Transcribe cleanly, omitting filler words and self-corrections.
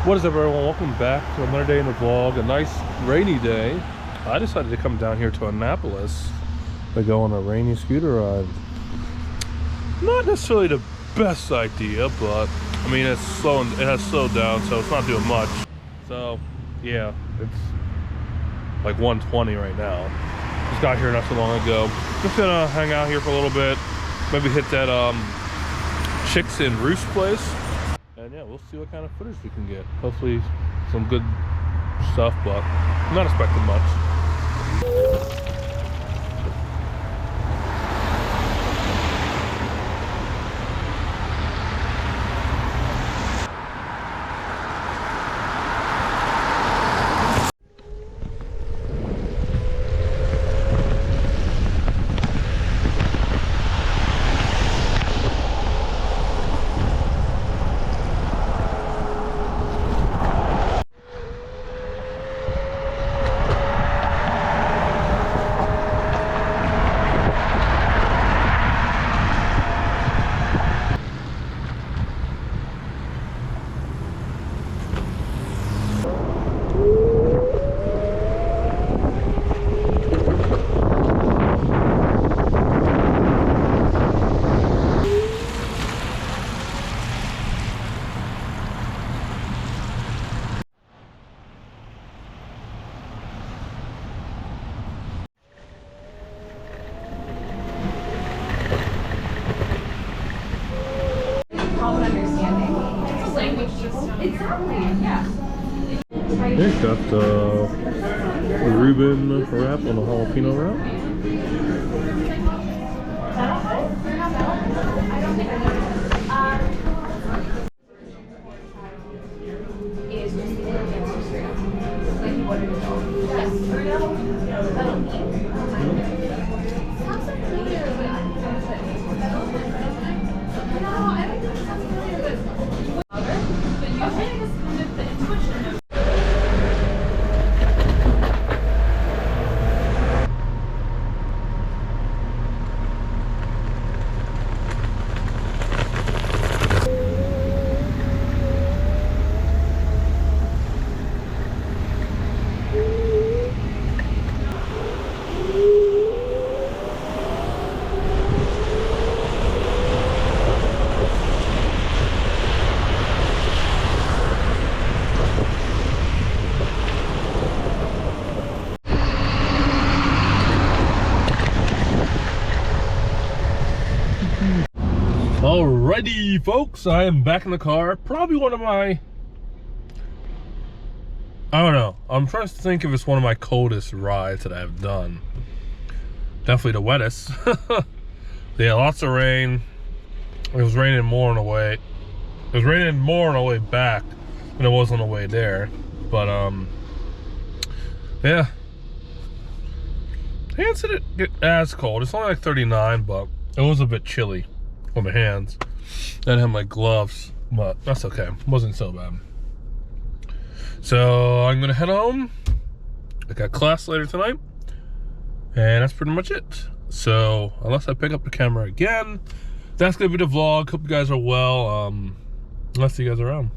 What is up, everyone? Welcome back to another day in the vlog. A nice rainy day. I decided to come down here to Annapolis to go on a rainy scooter ride. Not necessarily the best idea, but I mean it has slowed down, so it's not doing much. So yeah, it's like 1:20 right now. Just got here not so long ago. Just gonna hang out here for a little bit. Maybe hit that Chicks and Roost place. And yeah, we'll see what kind of footage we can get. Hopefully some good stuff, but I'm not expecting much. Exactly, yeah. Here's got the Reuben wrap on the jalapeno wrap. Alrighty, folks, I am back in the car. Probably one of my, I don't know. I'm trying to think if it's one of my coldest rides that I've done. Definitely the wettest. Yeah, lots of rain. It was raining more on the way. It was raining more on the way back than it was on the way there. But yeah. Hands didn't get as cold. It's only like 39, but it was a bit chilly on the hands. I didn't have my gloves, but that's okay. It wasn't so bad. So I'm gonna head home. I got class later tonight, and that's pretty much it. So unless I pick up the camera again, that's gonna be the vlog. Hope you guys are well. I'll see you guys around.